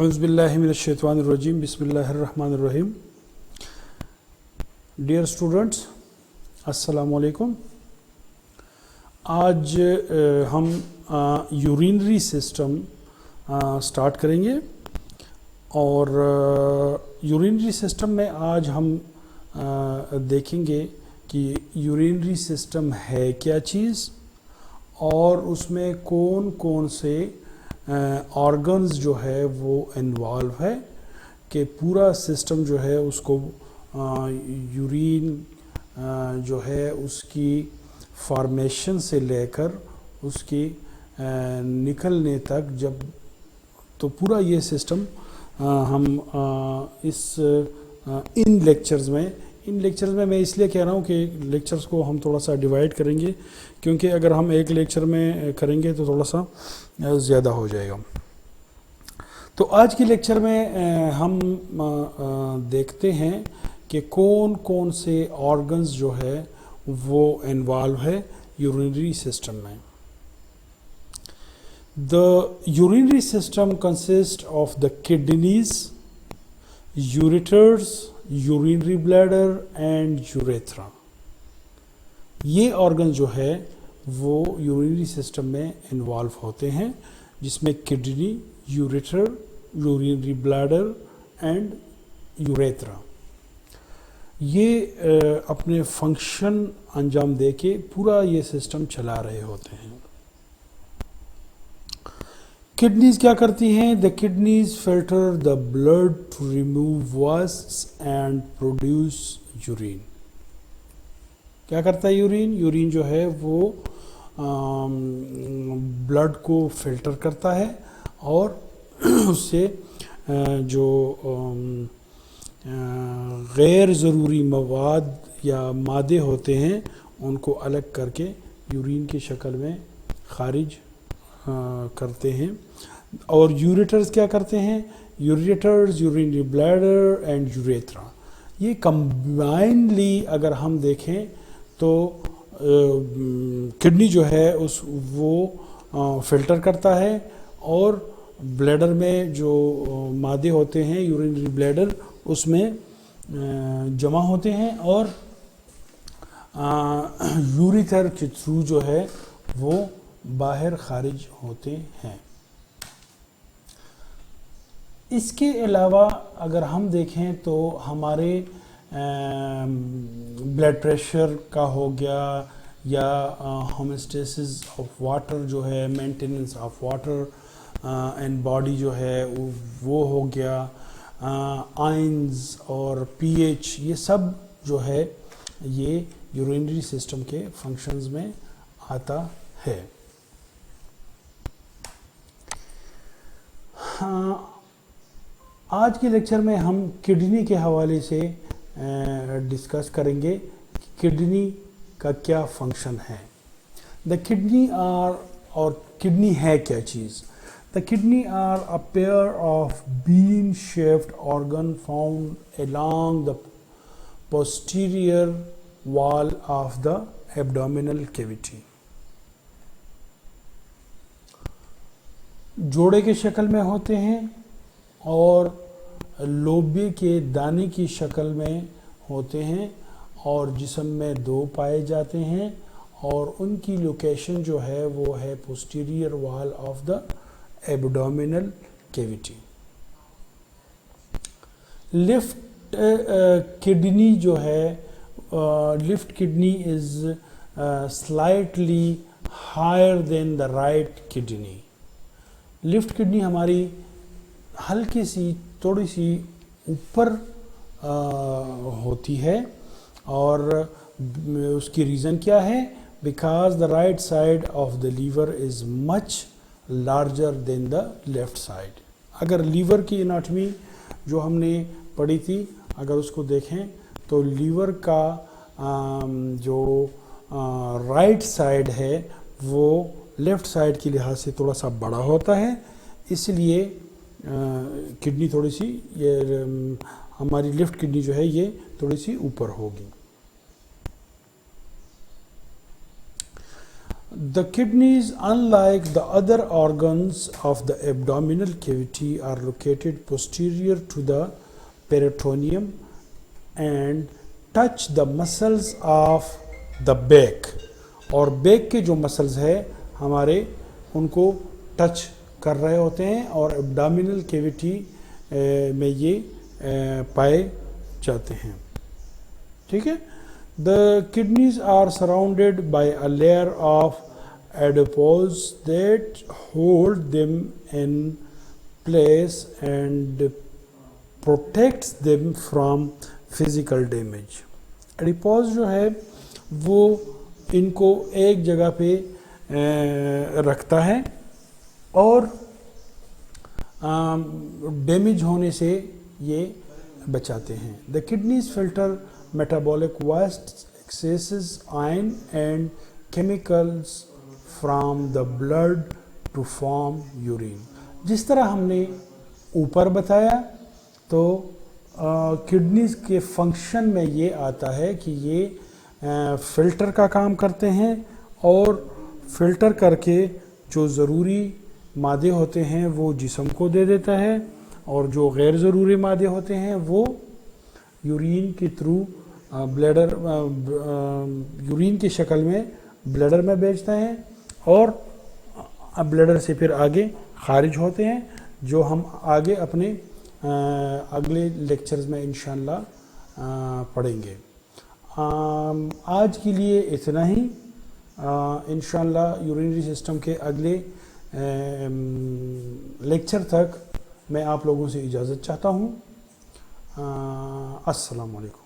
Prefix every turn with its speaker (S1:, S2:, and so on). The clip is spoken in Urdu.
S1: اعوذ باللہ من الشیطان الرجیم بسم اللہ الرحمن الرحیم. ڈیئر اسٹوڈنٹس السلام علیکم. آج ہم یورینری سسٹم سٹارٹ کریں گے اور یورینری سسٹم میں آج ہم دیکھیں گے کہ یورینری سسٹم ہے کیا چیز اور اس میں کون کون سے آرگنز جو ہے وہ انوالو ہے کہ پورا سسٹم جو ہے اس کو یورین جو ہے اس کی فارمیشن سے لے کر اس کی نکلنے تک جب تو پورا یہ سسٹم ہم ان لیکچرز میں میں اس لیے کہہ رہا ہوں کہ لیکچرز کو ہم تھوڑا سا ڈیوائڈ کریں گے کیونکہ اگر ہم ایک لیکچر میں کریں گے تو تھوڑا سا زیادہ ہو جائے گا. تو آج کی لیکچر میں ہم دیکھتے ہیں کہ کون کون سے آرگنز جو ہے وہ انوالو ہے یورینری سسٹم میں. The urinary system consists of the kidneys, ureters, urinary bladder and urethra. یہ آرگن جو ہے وہ یورینری سسٹم میں انوالو ہوتے ہیں جس میں kidney, ureter, urinary bladder and urethra یہ اپنے فنکشن انجام دے کے پورا یہ سسٹم چلا رہے ہوتے ہیں. کڈنیز کیا کرتی ہیں؟ The kidneys filter the blood to remove wastes and produce urine. کیا کرتا ہے یورین جو ہے وہ بلڈ کو فلٹر کرتا ہے اور اس سے جو غیر ضروری مواد یا مادے ہوتے ہیں ان کو الگ کر کے یورین کی شکل میں خارج کرتے ہیں. اور یوریٹرز کیا کرتے ہیں؟ Ureters, urinary bladder and urethra یہ کمبائنڈلی اگر ہم دیکھیں تو کڈنی جو ہے وہ فلٹر کرتا ہے اور بلیڈر میں جو مادے ہوتے ہیں یورینری بلیڈر اس میں جمع ہوتے ہیں اور یوریتھر کے تھرو جو ہے وہ باہر خارج ہوتے ہیں. اس کے علاوہ اگر ہم دیکھیں تو ہمارے بلڈ پریشر کا ہو گیا یا ہومیوسٹیسس آف واٹر جو ہے، maintenance of water and body جو ہے وہ ہو گیا، آئنز اور پی ایچ یہ سب جو ہے یہ یورینری سسٹم کے فنکشنز میں آتا ہے. آج کے لیکچر میں ہم کڈنی کے حوالے سے ڈسکس کریں گے کہ کڈنی کا کیا فنکشن ہے. دا کڈنی اور کڈنی ہے کیا چیز؟ The kidney are a pair of bean shaped organ found along the posterior wall of the abdominal cavity. جوڑے کے شکل میں ہوتے ہیں اور لوبے کے دانے کی شکل میں ہوتے ہیں اور جسم میں دو پائے جاتے ہیں اور ان کی لوکیشن جو ہے وہ ہے posterior wall of the abdominal cavity. Left kidney جو ہے left kidney is slightly higher than the right kidney. Left kidney ہماری ہلکی سی تھوڑی سی اوپر ہوتی ہے اور اس کی ریزن کیا ہے؟ Because the right side of the liver is much larger than the left side. اگر لیور کی اناٹمی جو ہم نے پڑھی تھی اگر اس کو دیکھیں تو لیور کا جو رائٹ سائڈ ہے وہ لیفٹ سائڈ کے لحاظ سے تھوڑا سا بڑا ہوتا ہے، اس لیے کڈنی تھوڑی سی یہ ہماری لیفٹ کڈنی جو ہے یہ تھوڑی سی اوپر ہوگی. The kidneys, unlike the other organs of the abdominal cavity, are located posterior to the peritoneum and touch the muscles of the back. اور بیک کے جو مسلز ہے ہمارے ان کو ٹچ کر رہے ہوتے ہیں اور ایبڈامینل کیویٹی میں یہ پائے جاتے ہیں. ٹھیک ہے. The kidneys are surrounded by a layer of adipose that hold them in place and protects them from physical damage. Adipose جو ہے وہ ان کو ایک جگہ پہ رکھتا ہے اور ڈیمیج ہونے سے یہ بچاتے ہیں. The kidneys filter metabolic waste, excesses, iron and chemicals from the blood to form urine. جس طرح ہم نے اوپر بتایا تو کڈنیز کے فنکشن میں یہ آتا ہے کہ یہ فلٹر کا کام کرتے ہیں اور فلٹر کر کے جو ضروری مادے ہوتے ہیں وہ جسم کو دے دیتا ہے اور جو غیر ضروری مادے ہوتے ہیں وہ یورین کے تھرو بلیڈر یورین کی شکل میں بلیڈر میں بھیجتا ہے اور بلیڈر سے پھر آگے خارج ہوتے ہیں جو ہم آگے اپنے اگلے لیکچرز میں انشاءاللہ پڑھیں گے. آج کے لیے اتنا ہی. انشاءاللہ یورینری سسٹم کے اگلے لیکچر تک میں آپ لوگوں سے اجازت چاہتا ہوں. السلام علیکم.